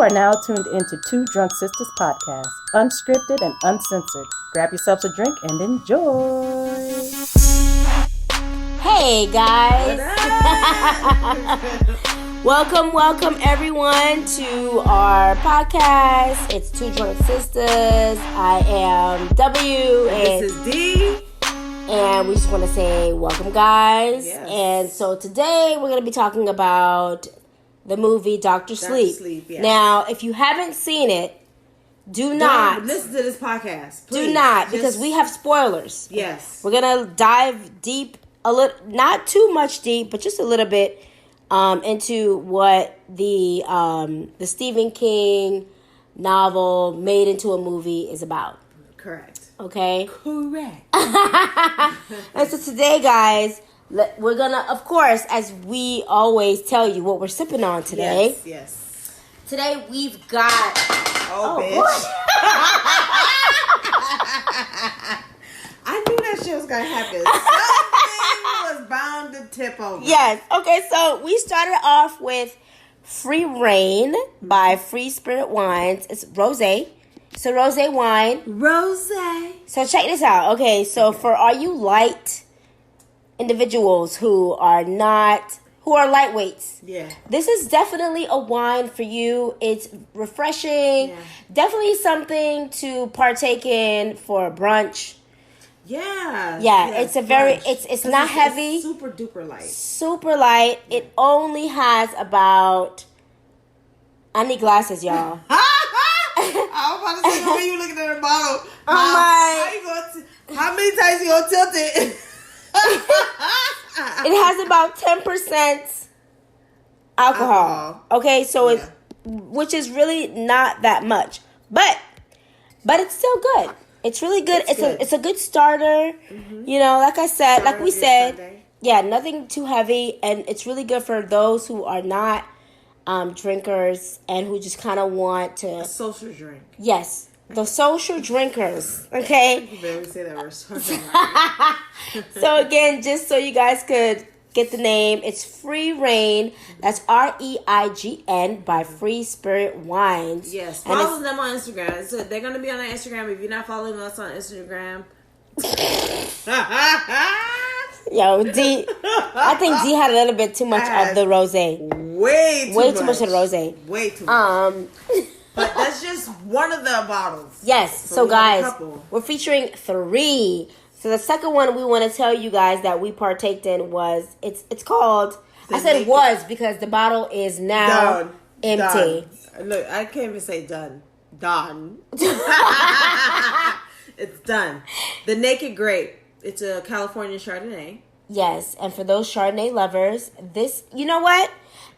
are now tuned into Two Drunk Sistas podcast, unscripted and uncensored. Grab yourselves a drink and enjoy. Hey guys. Welcome everyone to our podcast. It's Two Drunk Sistas. I am W and this is D. And we just want to say welcome, guys. Yes. And so today we're going to be talking about the movie Dr. Sleep. Yes. Now, if you haven't seen it, do not listen to this podcast. Please. Do not, because we have spoilers. Yes. We're going to dive deep, a little, not too much deep, but just a little bit into what the Stephen King novel made into a movie is about. Correct. Okay? Correct. And so today, guys, we're gonna, of course, as we always tell you, what we're sipping on today. Yes. Today we've got. Bitch. I knew that shit was gonna happen. Something was bound to tip over. Yes. Okay. So we started off with Free Reign by Free Spirit Wines. It's rosé. It's a rosé wine. Rosé. So check this out. Okay. So for all you light individuals who are lightweights. Yeah. This is definitely a wine for you. It's refreshing. Yeah. Definitely something to partake in for brunch. Yeah. Yeah, it's a very brunch. it's not heavy. It's super duper light. Super light. It only has about, I need glasses, y'all. I was about to say, when you looking at the bottle, how many times you gonna tilt it? It has about 10% alcohol. Okay, so it's, which is really not that much, but it's still good. It's really good. It's a good starter. Mm-hmm. You know, like I said, like we said, Sunday. Yeah, nothing too heavy, and it's really good for those who are not drinkers and who just kind of want to a social drink. Yes. The social drinkers, okay? You barely say that word. So again, just so you guys could get the name, it's Free Reign. That's REIGN by Free Spirit Wines. Yes, follow them on Instagram. So they're going to be on our Instagram. If you're not following us on Instagram. Yo, D, I think D had a little bit too much of the rosé. Way too much of the rosé. Way too much. But that's just one of the bottles. Yes. So guys, we're featuring 3. So the second one we want to tell you guys that we partaked in was, it's called, I said was because the bottle is now empty. Done. Look, I can't even say done. Done. It's done. The Naked Grape. It's a California Chardonnay. Yes. And for those Chardonnay lovers, this, you know what?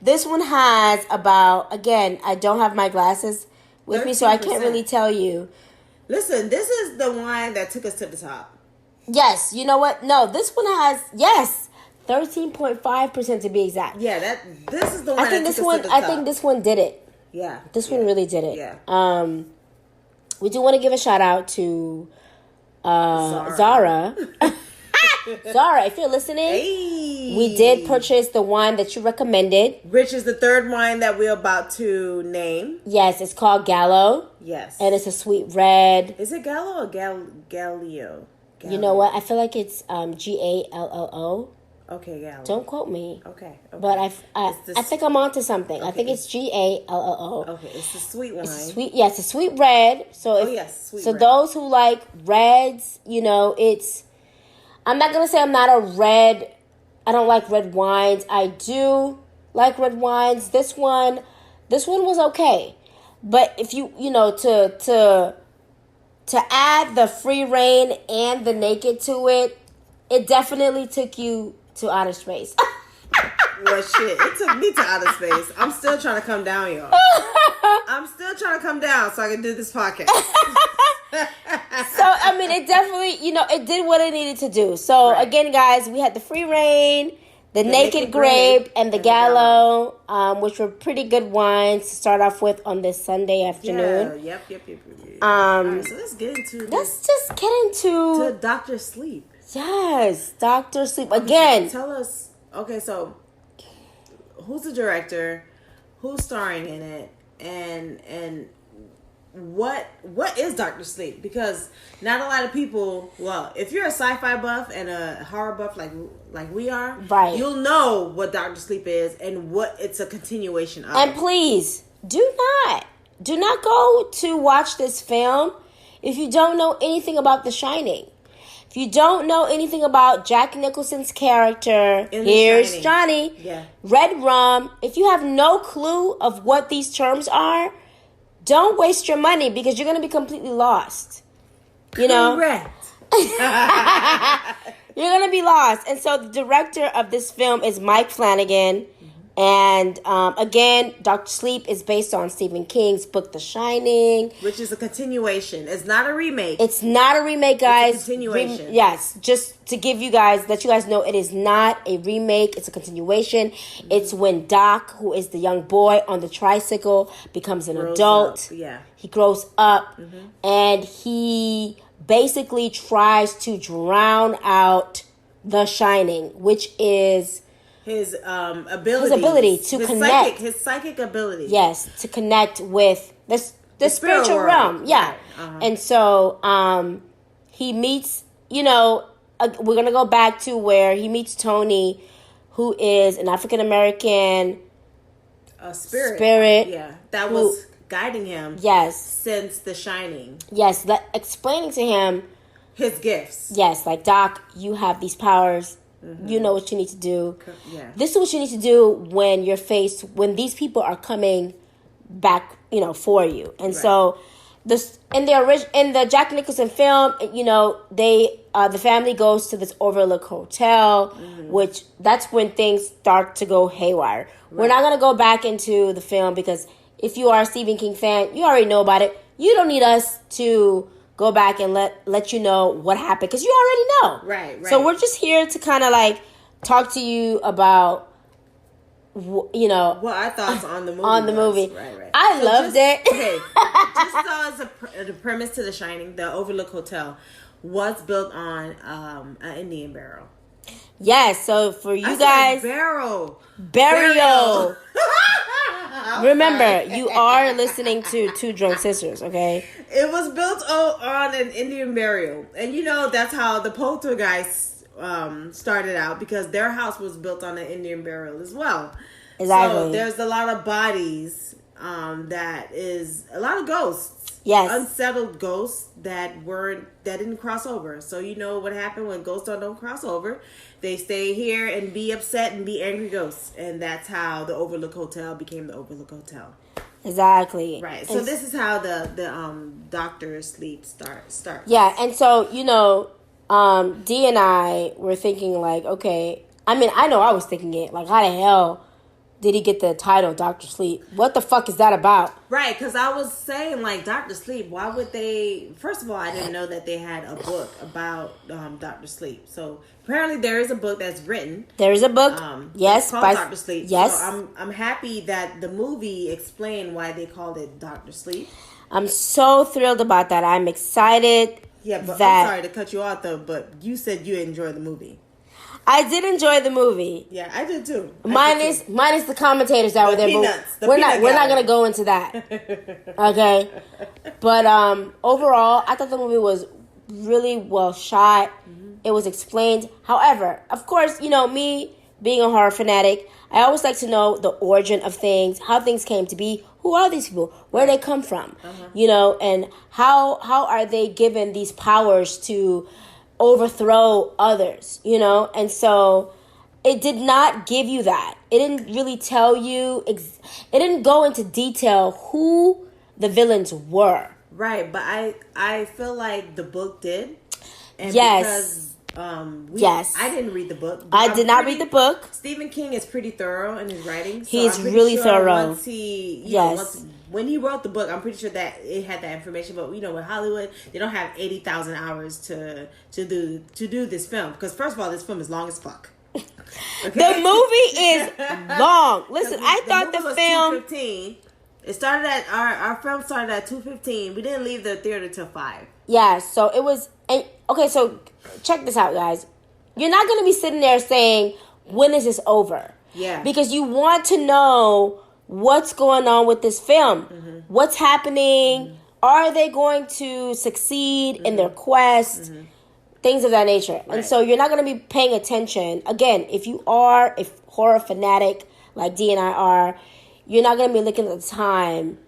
This one has about, again, I don't have my glasses with 13%. Me, so I can't really tell you. Listen, this is the wine that took us to the top. Yes, you know what? No, this one has, 13.5% to be exact. Yeah, this is the one I think that this one, to the top. I think this one did it. Yeah. This one really did it. Yeah. We do want to give a shout out to Zara. Zara, if you're listening, we did purchase the wine that you recommended. Which is the third wine that we're about to name. Yes, it's called Gallo. Yes. And it's a sweet red. Is it Gallo or Gallio? You know what? I feel like it's Gallo. Okay, Gallo. Don't quote me. Okay. But I think I'm onto something. Okay. I think it's Gallo. Okay, it's the sweet wine. It's a sweet red. So sweet red. Those who like reds, you know, I'm not going to say I'm not a red. I don't like red wines. I do like red wines. This one was okay. But if you know, to add the Free Reign and the Naked to it, it definitely took you to outer space. Well, shit, it took me to outer space. I'm still trying to come down, y'all. I'm still trying to come down so I can do this podcast. So, I mean, it definitely, you know, it did what it needed to do. So, Again, guys, we had the Free Reign, the Naked Grape, and the Gallo, which were pretty good wines to start off with on this Sunday afternoon. Yeah, yep. All right, so let's get into to Dr. Sleep. Yes, Dr. Sleep. Again. Tell us, okay, so who's the director? Who's starring in it? and what is Dr. Sleep? Because not a lot of people, well, if you're a sci-fi buff and a horror buff like we are, right, you'll know what Dr. Sleep is and what it's a continuation of. And please do not go to watch this film if you don't know anything about The Shining. If you don't know anything about Jack Nicholson's character, here's Johnny, Red Rum. If you have no clue of what these terms are, don't waste your money because you're going to be completely lost. You know? Correct. You're going to be lost. And so the director of this film is Mike Flanagan. And again, Dr. Sleep is based on Stephen King's book, The Shining. Which is a continuation. It's not a remake. It's not a remake, guys. It's a continuation. Yes, just to give you guys, let you guys know, it is not a remake. It's a continuation. Mm-hmm. It's when Doc, who is the young boy on the tricycle, becomes an adult. Yeah. He grows up, and he basically tries to drown out The Shining, which is his ability to connect. His psychic ability. Yes, to connect with the spiritual realm. Yeah. Right. Uh-huh. And so he meets, we're going to go back to where he meets Tony, who is an African American spirit. Yeah. That was guiding him. Yes. Since The Shining. Yes. Explaining to him his gifts. Yes. Like, Doc, you have these powers. You know what you need to do. Yeah. This is what you need to do when you're when these people are coming back, for you. And so in the Jack Nicholson film, the family goes to this overlook hotel, which that's when things start to go haywire. Right. We're not going to go back into the film because if you are a Stephen King fan, you already know about it. You don't need us to go back and let you know what happened because you already know. Right. So we're just here to kind of like talk to you about, what our thoughts on the movie. Right. I loved it. Okay. Just as the premise to The Shining, the Overlook Hotel was built on an Indian burial. Yes. So for you guys, burial. Remember, you are listening to Two Drunk Sisters, okay? It was built on an Indian burial. And that's how the Poltergeist started out, because their house was built on an Indian burial as well. Exactly. So there's a lot of bodies, that is a lot of ghosts. Yes. Unsettled ghosts that didn't cross over. So what happened when ghosts don't cross over? They stay here and be upset and be angry ghosts. And that's how the Overlook Hotel became the Overlook Hotel. Exactly. Right. So this is how the Dr. Sleep starts. Yeah, and so, Dee and I were thinking like, okay, I mean, I know I was thinking it, like, how the hell did he get the title Dr. Sleep? What the fuck is that about? Right, because I was saying, like, Dr. Sleep, why would they... First of all, I didn't know that they had a book about Dr. Sleep. So, apparently there is a book that's written. There is a book, yes. Called Dr. Sleep. Yes. So, I'm happy that the movie explained why they called it Dr. Sleep. I'm so thrilled about that. I'm excited. Yeah, but I'm sorry to cut you off, though, but you said you enjoyed the movie. I did enjoy the movie. Yeah, I did too. Minus the commentators that were there. Peanuts, but we're not gonna go into that. Okay. But overall, I thought the movie was really well shot. Mm-hmm. It was explained. However, of course, me being a horror fanatic, I always like to know the origin of things, how things came to be. Who are these people? Where they come from? And how are they given these powers to overthrow others, and so it did not give you that. It didn't really tell you, it didn't go into detail who the villains were. Right, but I feel like the book did. And yes. Because I didn't read the book. I did not read the book. Stephen King is pretty thorough in his writing. So He's really thorough. Once when he wrote the book, I'm pretty sure that it had that information. But with Hollywood, they don't have 80,000 hours to do this film. Because first of all, this film is long as fuck. Okay? The movie is long. Listen, I thought the film. 2:15. It started at our film started at 2:15. We didn't leave the theater till 5. Yeah, so it was. Okay, so check this out, guys. You're not going to be sitting there saying, "When is this over?" Yeah, because you want to know what's going on with this film? Mm-hmm. What's happening? Mm-hmm. Are they going to succeed in their quest? Mm-hmm. Things of that nature. Right. And so you're not going to be paying attention. Again, if you are a horror fanatic like D and I are, you're not going to be looking at the time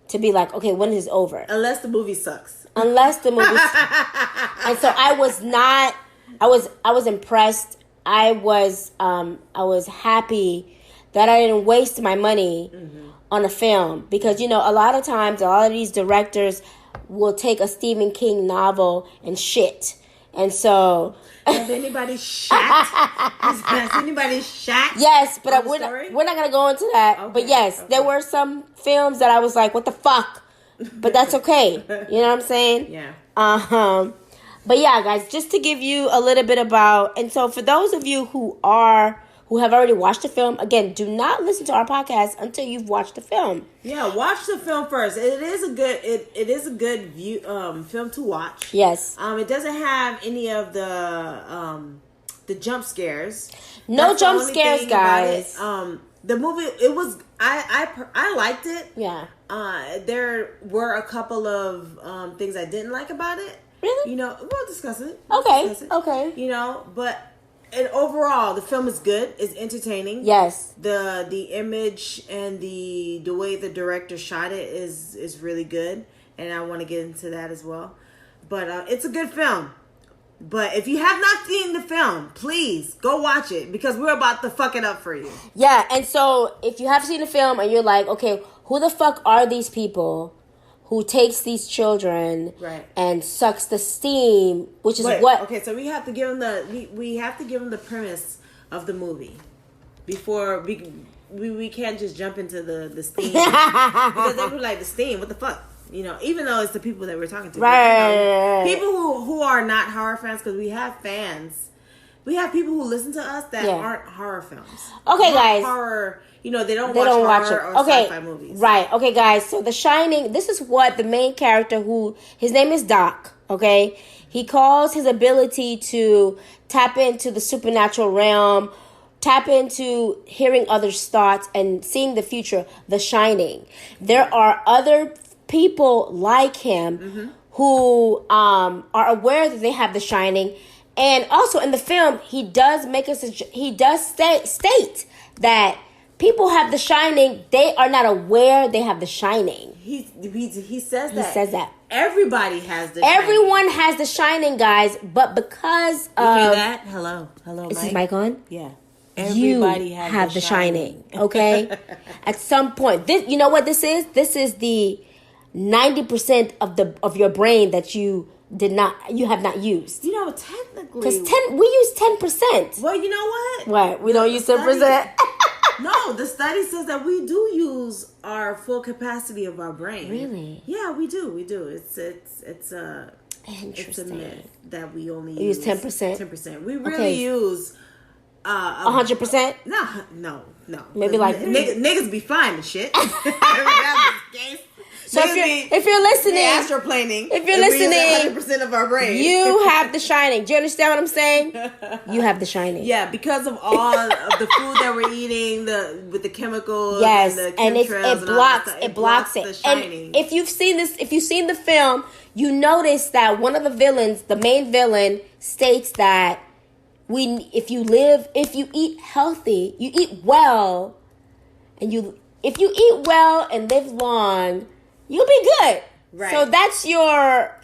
to be like, okay, when is it over? Unless the movie sucks. And so I was impressed. I was happy that I didn't waste my money on a film, because a lot of times a lot of these directors will take a Stephen King novel and shit. And so has anybody shot? Has anybody shot? Yes, but we're not gonna go into that. Okay, but yes, there were some films that I was like, what the fuck? But that's okay. You know what I'm saying? Yeah. But yeah, guys, just to give you a little bit about, and so for those of you who have already watched the film, again, do not listen to our podcast until you've watched the film. Yeah, watch the film first. It is a good view film to watch. Yes. It doesn't have any of the jump scares. No jump scares, guys. The movie, it was I liked it. Yeah. There were a couple of things I didn't like about it. Really? We'll discuss it. Okay. But and overall, the film is good. It's entertaining. Yes. The image and the way the director shot it is really good, and I want to get into that as well. But it's a good film. But if you have not seen the film, please go watch it, because we're about to fuck it up for you. Yeah, and so if you have seen the film and you're like, okay, who the fuck are these people who takes these children and sucks the steam, which is Okay, so we have to give them we have to give them the premise of the movie before we can't just jump into the steam, because they were like, the steam, what the fuck, even though it's the people that we're talking to, right? People who are not horror fans, because we have fans. We have people who listen to us that aren't horror films. Okay, guys. Horror, they don't watch horror or sci-fi movies. Right. Okay, guys. So The Shining, this is what the main character, his name is Doc, okay? He calls his ability to tap into the supernatural realm, tap into hearing others' thoughts and seeing the future, The Shining. There are other people like him who are aware that they have The Shining. And also in the film, he does state that people have The Shining. They are not aware they have The Shining. He says that. He says that. Everybody has The Shining. Everyone has The Shining, guys. But because of... You hear that? Hello, Is his mic on? Yeah. Everybody has The Shining. Okay? At some point. You know what this is? This is the 90% of your brain that you have not used. Technically, because we use 10%. Well, you know what? What? We don't use 10%. No, the study says that we do use our full capacity of our brain. Really? Yeah, we do. We do. It's a myth that we only use 10%. 10%. We really use 100%. No. Maybe like niggas be flying the shit. So if you're listening, astroplaning. If you're listening, 100% of our brain. You have The Shining. Do you understand what I'm saying? You have The Shining. Yeah, because of all of the food that we're eating, with the chemicals, yes, and it blocks it. The Shining. And if you've seen the film, you notice that one of the villains, the main villain, states that if you eat healthy, you eat well, and if you eat well and live long, you'll be good. Right. So that's your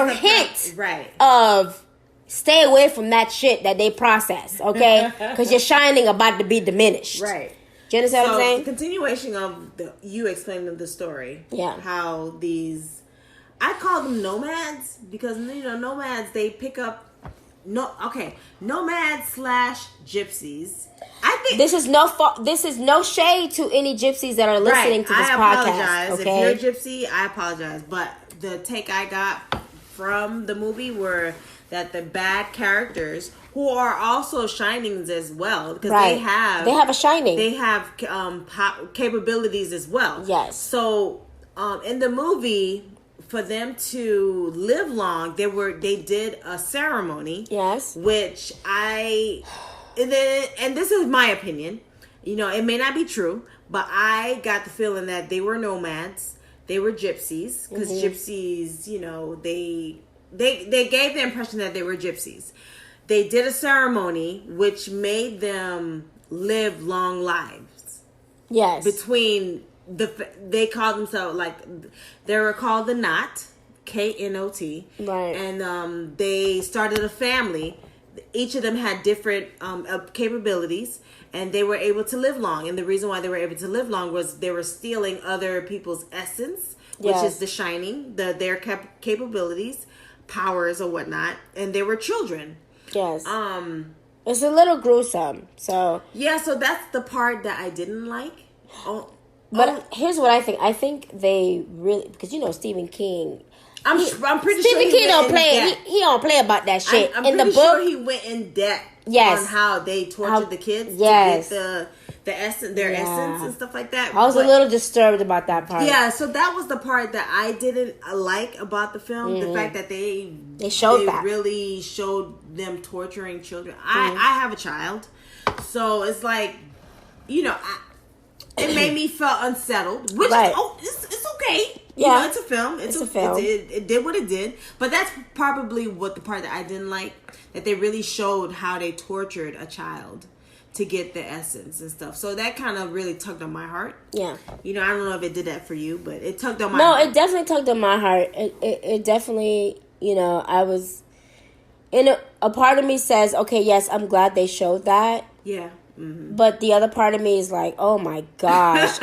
hint, right, of stay away from that shit that they process, okay? Because your Shining about to be diminished. Right. Do you understand what I'm saying? The continuation of you explaining the story. Yeah. How I call them nomads, because nomads, they pick up nomads / gypsies. I think this is no shade to any gypsies that are listening to this podcast. I apologize. Okay? If you're a gypsy, I apologize. But the take I got from the movie were that the bad characters, who are also Shinings as well, because they have a Shining. They have capabilities as well. Yes. So in the movie, for them to live long, they did a ceremony. Yes. And this is my opinion. It may not be true, But I got the feeling that they were nomads. They were gypsies. Because gypsies, you know, they gave the impression that they were gypsies. They did a ceremony which made them live long lives. Yes. Between they called themselves, like, they were called the Knot, Knot. Right. And they started a family. Each of them had different capabilities, and they were able to live long. And the reason why they were able to live long was they were stealing other people's essence, which is the shining, their capabilities, powers, or whatnot. And they were children. Yes. It's a little gruesome. So yeah, so that's the part that I didn't like. Here's what I think. I think they really, because you know Stephen King. I'm pretty sure Stephen King don't play. He don't play about that shit. I'm in the pretty book, sure he went in depth. Yes. On how they tortured the kids. Yes. To get the essence, their essence and stuff like that. I was a little disturbed about that part. Yeah, so that was the part that I didn't like about the film. The fact that they really showed them torturing children. I have a child, so it's like, you know, it made me feel unsettled. Which it's okay. Yeah, you know, it's a film. It's a film. It did what it did, but that's probably what the part that I didn't like, that they really showed how they tortured a child to get the essence and stuff. So that kind of really tugged on my heart. Yeah. You know, I don't know if it did that for you, but it tugged on my heart. No, it definitely tugged on my heart. It definitely, you know, I was in a part of me says, okay, yes, I'm glad they showed that. Yeah. Mm-hmm. But the other part of me is like, oh my gosh,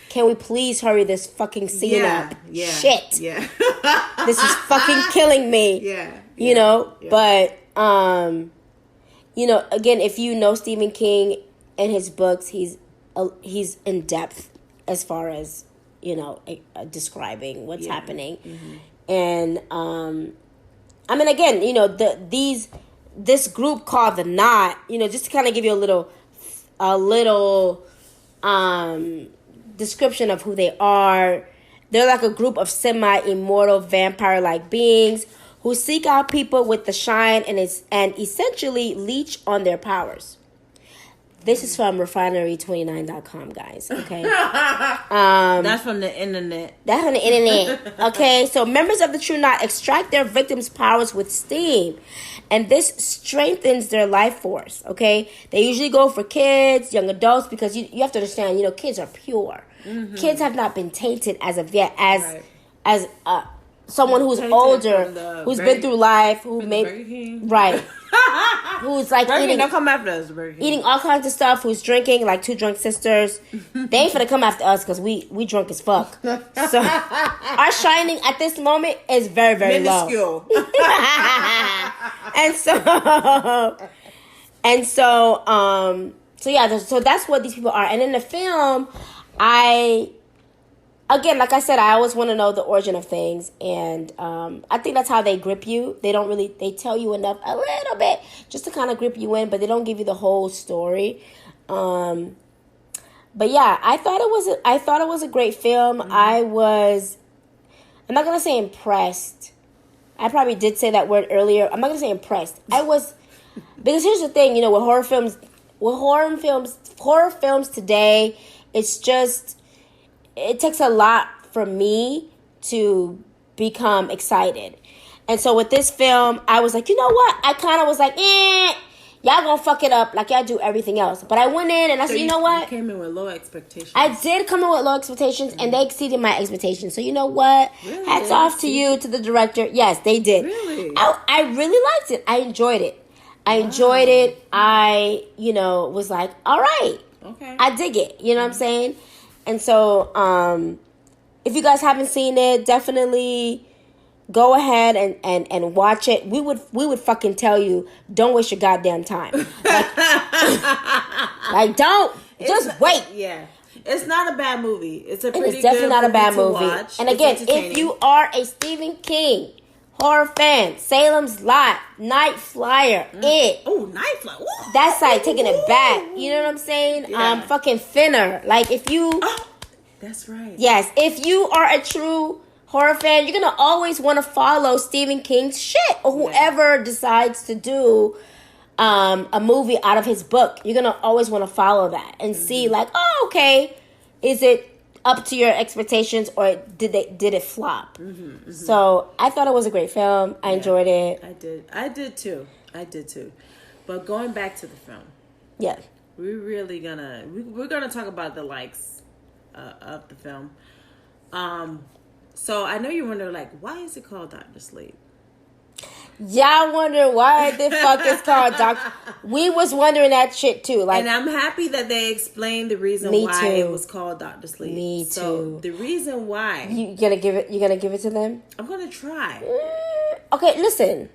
can we please hurry this fucking scene up? Yeah. Shit. Yeah. This is fucking killing me. Yeah. You know, but you know, again, if you know Stephen King and his books, he's in depth as far as, you know, describing what's happening. Mm-hmm. And I mean, again, you know, this group called the Knot, you know, just to kind of give you a little description of who they are. They're like a group of semi-immortal vampire-like beings who seek out people with the shine and essentially leech on their powers. This is from refinery29.com, guys, okay? That's from the internet. That's from the internet, okay? So members of the True Knot extract their victims' powers with steam, and this strengthens their life force, okay? They usually go for kids, young adults, because you have to understand, you know, kids are pure. Mm-hmm. Kids have not been tainted as of yet as someone who's older, who's been through life, who who's like eating, don't come after us, eating all kinds of stuff, who's drinking like two drunk sisters. They ain't finna come after us because we drunk as fuck. So our shining at this moment is very, very minuscule. Low. So yeah, so that's what these people are. And in the film, again, like I said, I always want to know the origin of things, and I think that's how they grip you. They tell you enough, a little bit, just to kind of grip you in, but they don't give you the whole story. But yeah, I thought it was a great film. Mm-hmm. I'm not gonna say impressed. I probably did say that word earlier. I'm not gonna say impressed. I was, because here's the thing, you know, with horror films today, it's just, it takes a lot for me to become excited. And so with this film, I was like, you know what? I kind of was like, y'all gonna fuck it up like y'all do everything else. But I went in and I said, you know what? You came in with low expectations. I did come in with low expectations, and they exceeded my expectations. So you know what? Really? Hats off to you, to the director. Yes, they did. Really? I really liked it. I enjoyed it. I, you know, was like, all right. Okay. I dig it. You know what I'm saying? And so, if you guys haven't seen it, definitely go ahead and watch it. We would fucking tell you, don't waste your goddamn time. Like don't. Just wait. Yeah. It's not a bad movie. It's definitely not a bad movie. And again, if you are a Stephen King horror fan, Salem's Lot, Night Flyer, It. Oh, Night Flyer. Ooh. That's like taking it back. You know what I'm saying? Yeah. Fucking Thinner. Like if you... Oh, that's right. Yes. If you are a true horror fan, you're going to always want to follow Stephen King's shit. Or whoever decides to do a movie out of his book. You're going to always want to follow that. And see like, oh, okay. is it up to your expectations, or did it flop? So I thought it was a great film. I enjoyed it. I did too. But going back to the film, we're gonna talk about the likes of the film. So I know you're wondering, like, why is it called Dr. Sleep? Y'all wonder why the fuck it's called Doctor. We was wondering that shit too. Like, and I'm happy that they explained the reason why it was called Dr. Sleep. Me too. So the reason why you gonna give it to them? I'm gonna try. Okay, listen.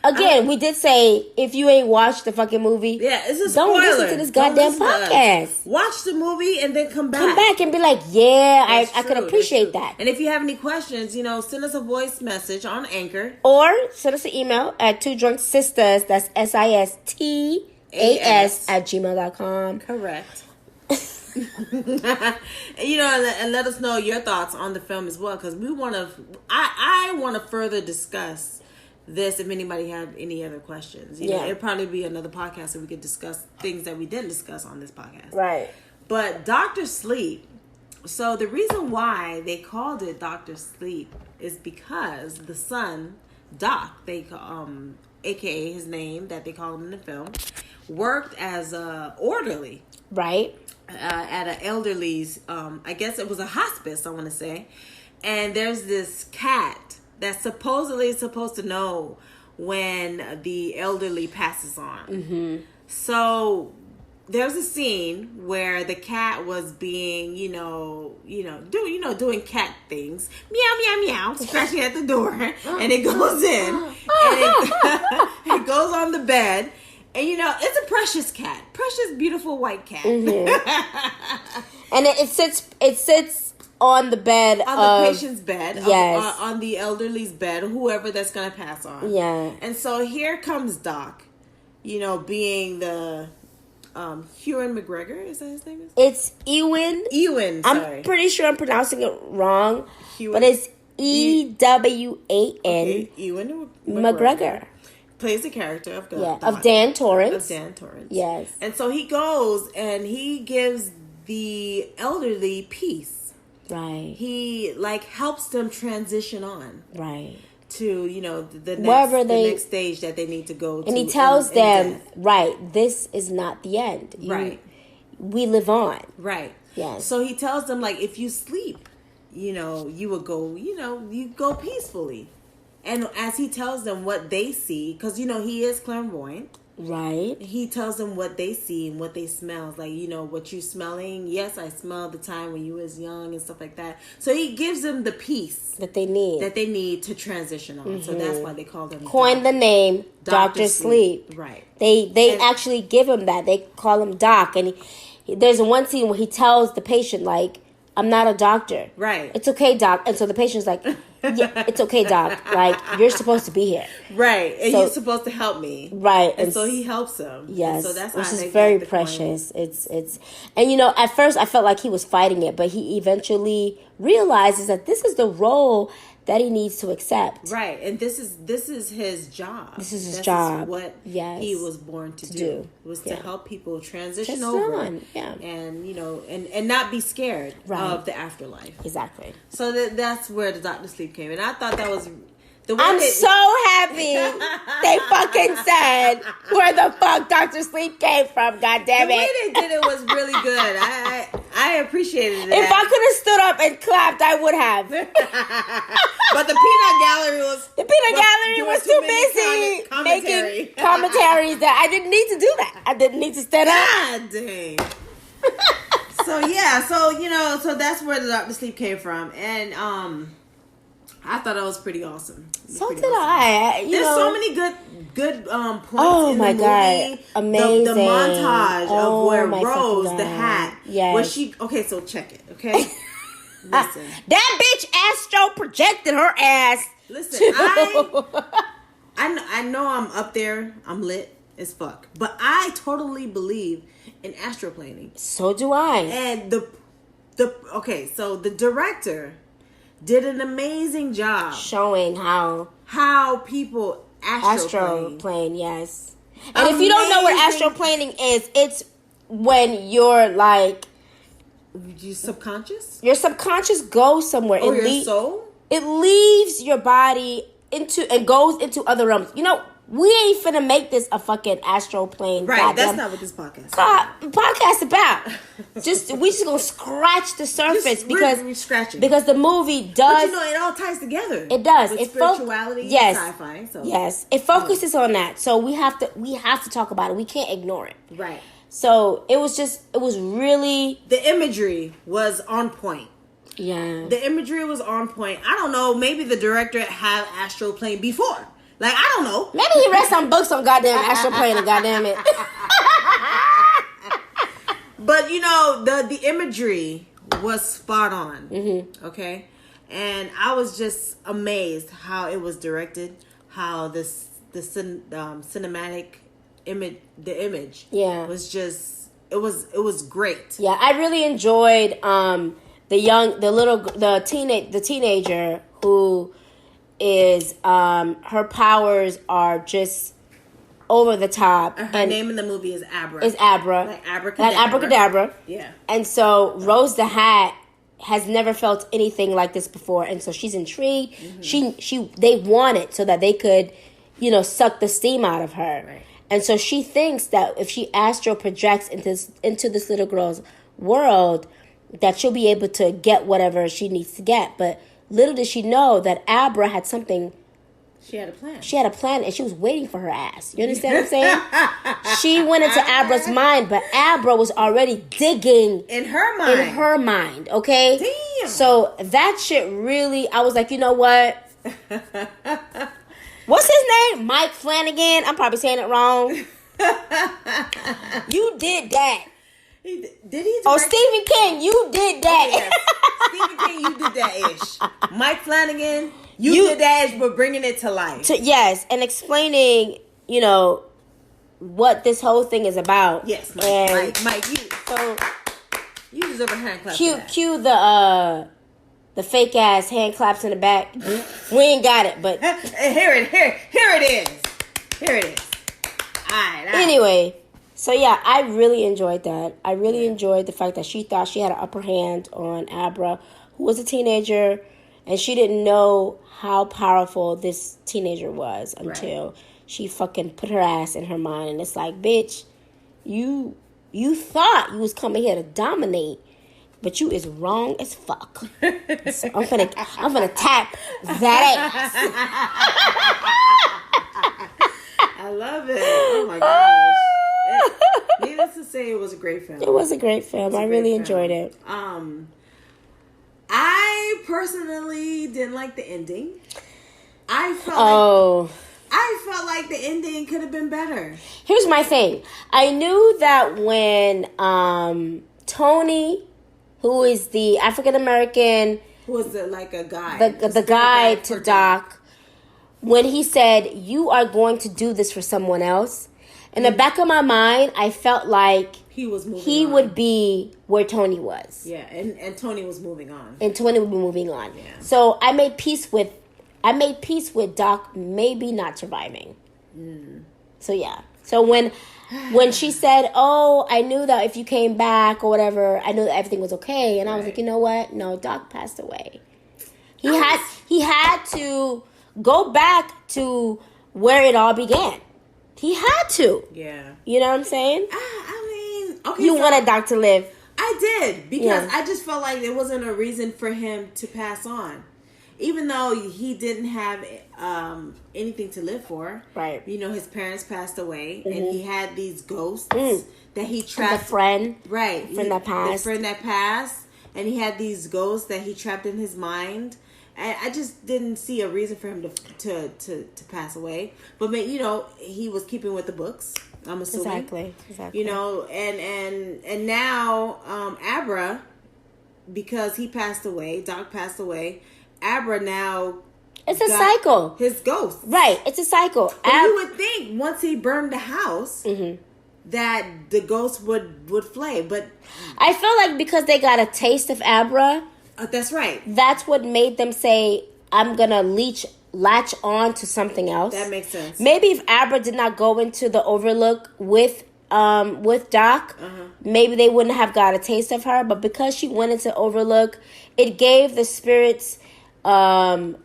Again, we did say if you ain't watched the fucking movie, it's a spoiler. Don't listen to this goddamn podcast. Watch the movie and then come back. Come back and be like, I could appreciate that. And if you have any questions, send us a voice message on Anchor. Or send us an email at 2drunksistas, that's SISTAS @gmail.com. Correct. And let us know your thoughts on the film as well, because I want to further discuss this if anybody have any other questions. It'll probably be another podcast so we could discuss things that we didn't discuss on this podcast. Right. But Dr. Sleep, so the reason why they called it Dr. Sleep is because the son, Doc, aka his name that they call him in the film, worked as a orderly. Right. At an elderly's, I guess it was a hospice, I want to say. And there's this cat that's supposedly supposed to know when the elderly passes on. Mm-hmm. So there's a scene where the cat was being, doing cat things, meow meow meow, scratching at the door, and it goes in, and it goes on the bed, and it's a precious cat, precious beautiful white cat, and it sits on the bed on the patient's bed, yes, on the elderly's bed, whoever that's gonna pass on. Yeah. And so here comes Doc, being the Ewan McGregor, is that his name? It's Ewan. Sorry. I'm pretty sure I'm pronouncing it wrong, but it's EWAN. Okay, Ewan McGregor plays the character of God. Of Dan Torrance. Yes. And so he goes and he gives the elderly peace. Right. He helps them transition on. Right. To, the next stage that they need to go to. And he tells them, right, this is not the end. Right. We live on. Right. Yes. So he tells them, if you sleep, you will go, you go peacefully. And as he tells them what they see, because, he is clairvoyant. Right. He tells them what they see and what they smell. What you smelling? Yes, I smell the time when you was young and stuff like that. So he gives them the peace that they need to transition on. Mm-hmm. So that's why they call them. Coined the name Dr. Sleep. Right. They actually give him that. They call him Doc, and there's one scene where he tells the patient, I'm not a doctor. Right. It's okay, Doc. And so the patient's like, yeah, it's okay, Doc. You're supposed to be here. Right. And you're supposed to help me. Right. And so he helps them. Yes. And so that's which is very precious. It's and at first I felt like he was fighting it, but he eventually realizes that this is the role that he needs to accept. Right. And this is his job. This is his job. Is what he was born to do. Was to help people transition over. Yeah. And and not be scared of the afterlife. Exactly. So that's where the Dr. Sleep came. And I thought that was I'm so happy they fucking said where the fuck Dr. Sleep came from, goddammit. The way they did it was really good. I appreciated it. If I could have stood up and clapped, I would have. But the peanut gallery was too busy making commentaries that I didn't need to do that. I didn't need to stand up. God dang. So that's where the Dr. Sleep came from. And I thought that was pretty awesome. So did I. There's so many good points oh in my the God. movie. Amazing. The montage of where Rose, the hat, yes. where she. Okay, so check it. Okay, listen. That bitch Astro projected her ass. Listen, I know I'm up there. I'm lit as fuck, but I totally believe in astroplaning. So do I. And so the director did an amazing job showing how people astroplane. Yes. And if you don't know what astroplaning is, it's when you're Your subconscious? Your subconscious goes somewhere. Oh, your soul? It leaves your body and goes into other realms. You know, we ain't finna make this a fucking astral plane. Right, that's not what this podcast is. Podcast about. We just gonna scratch the surface because we're scratching. Because the movie does. But you know, it all ties together. It does. With spirituality, yes, sci-fi. So. Yes, it focuses on that. So we have to talk about it. We can't ignore it. Right. So it was really, the imagery was on point. Yeah. The imagery was on point. I don't know. Maybe the director had astral plane before. Like, I don't know. Maybe he read some books on goddamn astral plane and goddamn it. But, you know, the imagery was spot on. Mm-hmm. Okay? And I was just amazed how it was directed, how the cinematic image, the image was just, it was great. Yeah, I really enjoyed the teenager who is her powers are just over the top. Her name in the movie is Abra. Is Abra. Like abracadabra. Like abracadabra. Yeah. And so Rose the Hat has never felt anything like this before, and so she's intrigued. Mm-hmm. They want it so that they could, you know, suck the steam out of her. Right. And so she thinks that if she astral projects into this little girl's world, that she'll be able to get whatever she needs to get. But little did she know that Abra had something. She had a plan. She had a plan, and she was waiting for her ass. You understand what I'm saying? She went into Abra's mind, but Abra was already digging in her mind. Okay? Damn. So that shit really, I was like, you know what? What's his name? Mike Flanagan. I'm probably saying it wrong. You did that. Did he? Oh, Stephen King, you did that. Okay, yes. Stephen King, you did that ish. Mike Flanagan, you did that ish, but bringing it to life. Yes, and explaining, you know, what this whole thing is about. Yes, Mike, you deserve a hand clap. Cue the fake ass hand claps in the back. We ain't got it, but here it is. Here it is. All right. Anyway, so yeah, I really enjoyed that. I really enjoyed the fact that she thought she had an upper hand on Abra, who was a teenager, and she didn't know how powerful this teenager was until she fucking put her ass in her mind. And it's like, bitch, you thought you was coming here to dominate, but you is wrong as fuck. So I'm gonna tap that ass. I love it. Oh my gosh. Needless to say, it was a great film. It was a great film. I really enjoyed it. I personally didn't like the ending. I felt like the ending could have been better. Here's my thing. I knew that when Tony, who is the African American, who was like a guy, the guy to Doc, when he said, "You are going to do this for someone else," in the back of my mind, I felt like he would be where Tony was. Yeah, and Tony was moving on. And Tony would be moving on. Yeah. So I made peace with Doc maybe not surviving. So yeah. So when she said, "Oh, I knew that if you came back or whatever, I knew that everything was okay," and I was like, you know what? No, Doc passed away. He had to go back to where it all began. He had to. Yeah. You know what I'm saying? I mean, okay. You wanted Doc to live. I did, because I just felt like there wasn't a reason for him to pass on. Even though he didn't have anything to live for. Right. You know, his parents passed away, and he had these ghosts that he trapped. The friend. Right. Friend that passed. The friend that passed. And he had these ghosts that he trapped in his mind. And I just didn't see a reason for him to pass away. But, you know, he was keeping with the books, I'm assuming. Exactly. You know, and now Abra, because he passed away, Doc passed away, Abra now... It's a cycle. His ghost. Right. It's a cycle. But you would think once he burned the house... that the ghost would flay, but... I feel like because they got a taste of Abra... that's right. That's what made them say, I'm going to latch on to something else. That makes sense. Maybe if Abra did not go into the Overlook with with Doc, maybe they wouldn't have got a taste of her. But because she went into Overlook, it gave the spirits, gave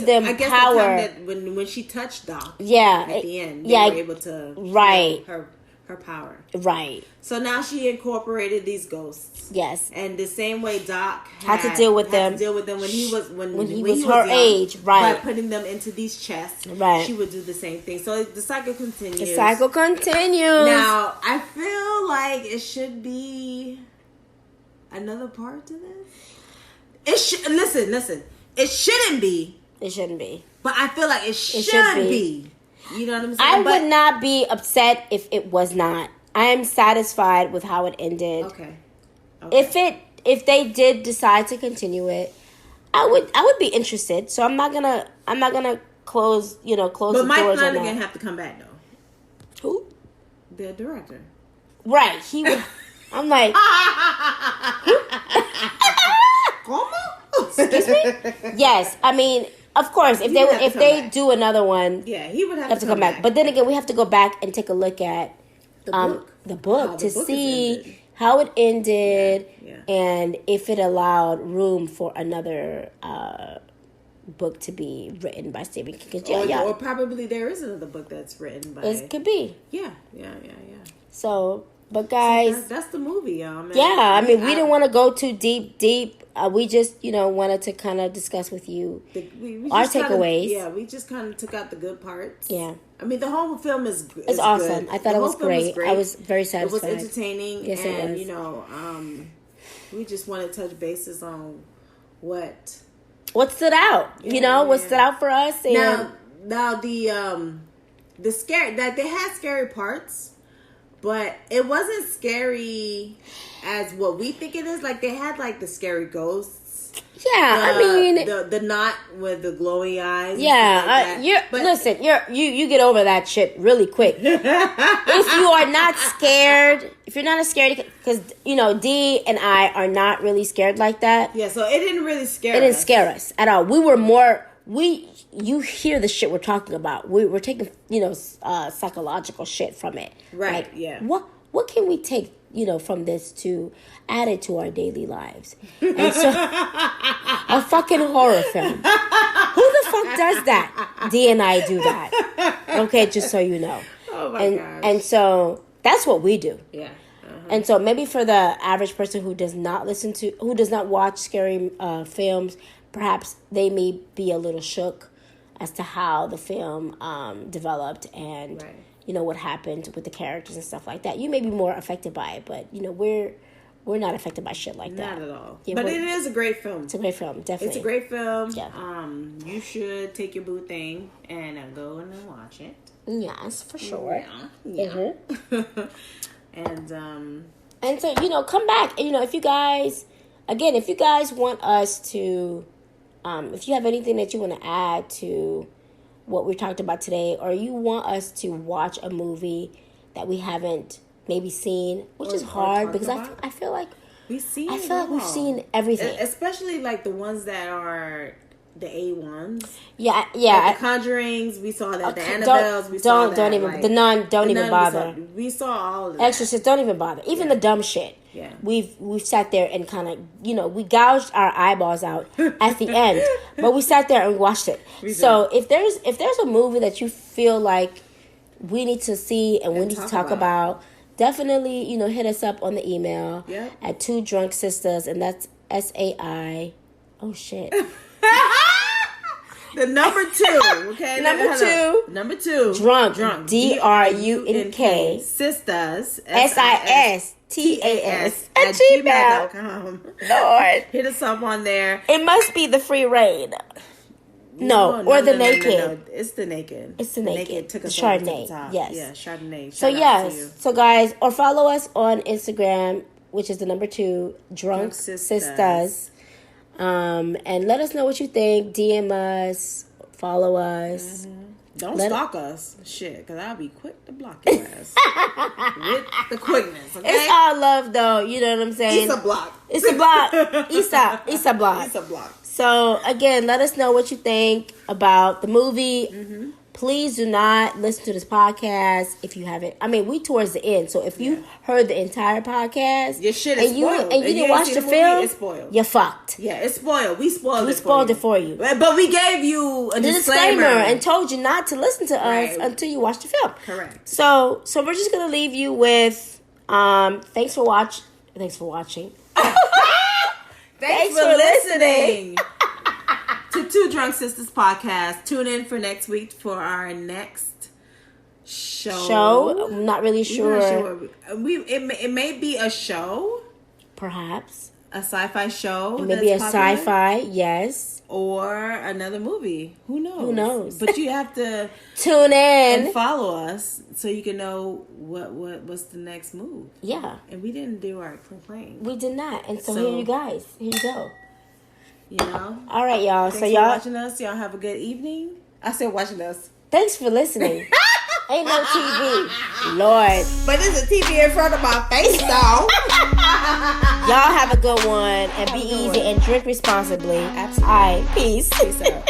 them I guess power. The time that when she touched Doc, at the end, they were able to feel her power. Right. So now she incorporated these ghosts. Yes. And the same way Doc had to deal with them when he was her young, age, right? By putting them into these chests, right? She would do the same thing. So the cycle continues. Now I feel like it should be another part to this. Listen. It shouldn't be. But I feel like it should be. You know what I'm saying? I would not be upset if it was not. I am satisfied with how it ended. Okay. If they did decide to continue it, I would be interested. So I'm not gonna close the doors on that. But Mike Flanagan have to come back though. Who? The director. Right. He would. I'm like. Excuse me? Yes. I mean, of course, if they do another one, he would have to come back. But then again, we have to go back and take a look at the book to see how it ended and if it allowed room for another book to be written by Stephen King. Or probably there is another book that's written by. It could be. Yeah. So, but guys, that's the movie, y'all. Man. Yeah, I mean, we didn't want to go too deep. We just, wanted to kind of discuss with you our takeaways. We just kind of took out the good parts. Yeah. I mean, the whole film is awesome. Good. I thought it was great. I was very satisfied. It was entertaining. Yes, and, it was. We just want to touch bases on what stood out. What stood out for us. And now the scary, that they had scary parts. But it wasn't scary as what we think it is. Like, they had, the scary ghosts. Yeah, the knot with the glowy eyes. Yeah, listen, you get over that shit really quick. If you are not scared, because, Dee and I are not really scared like that. Yeah, so it didn't really scare us. It didn't scare us at all. We were more... You hear the shit we're talking about. We're taking, psychological shit from it. Right, What can we take, from this to add it to our daily lives? And so, a fucking horror film. Who the fuck does that? Dee and I do that. Okay, just so you know. Oh my gosh. And so, that's what we do. Yeah. And so, maybe for the average person who does not watch scary films, perhaps they may be a little shook as to how the film developed and what happened with the characters and stuff like that. You may be more affected by it, but we're not affected by shit like that. Not at all. Yeah, but it is a great film. It's a great film, definitely. It's a great film. Yeah. You should take your boo thing and go and watch it. Yes, for sure. Yeah. Mm-hmm. And so come back. And if you guys want us to. If you have anything that you want to add to what we talked about today, or you want us to watch a movie that we haven't maybe seen, which is hard because I feel like we've seen everything, especially the ones that are the A1s. Yeah. The Conjurings, we saw that. The Annabelles, we saw that. Don't even the Nun. Don't even bother. We saw all of that. Exorcist, don't even bother. Even the dumb shit. Yeah. We've sat there and kind of, we gouged our eyeballs out at the end, but we sat there and watched it. So if there's a movie that you feel like we need to see and we need to talk about, definitely, hit us up on the email at 2 Drunk Sistas, and that's SAI. Oh shit. The number 2, okay? Number 2. Drunk. DRUNK. Sistas. SISTAS at gmail.com. Lord. Hit us up on there. It must be the free reign. No, the naked. No. It's the naked. It's the naked. Took us Chardonnay. To the top. Yes. Yeah, Chardonnay. So yes. So guys, or follow us on Instagram, which is the number 2, Drunk Sistas. And let us know what you think. DM us, follow us. Mm-hmm. Don't stalk us, shit, because I'll be quick to block your ass with the quickness. Okay? It's all love, though. You know what I'm saying? It's a block. It's a block. Issa block. It's a block. So again, let us know what you think about the movie. Mm-hmm. Please do not listen to this podcast if you haven't. I mean, we towards the end, so if you heard the entire podcast, your shit is spoiled. And you didn't watch the film, it's spoiled. You're fucked. Yeah, it's spoiled. We spoiled it for you. But we gave you a disclaimer and told you not to listen to us until you watch the film. Correct. So we're just gonna leave you with thanks for watching. Thanks for listening. To Two Drunk Sisters podcast. Tune in for next week for our next show. I'm not really sure. It may be a show, perhaps a sci-fi show. It may be a sci-fi, yes, or another movie. Who knows? But you have to tune in and follow us so you can know what's the next move. Yeah, and we didn't do our complaint. We did not, and so here you guys. Here you go. You know. All right, y'all. Thanks so for y'all watching us. Y'all have a good evening. I said watching us. Thanks for listening. Ain't no TV, Lord. But there's a TV in front of my face, though. Y'all have a good one and be easy and drink responsibly. Absolutely. All right, peace. Peace out.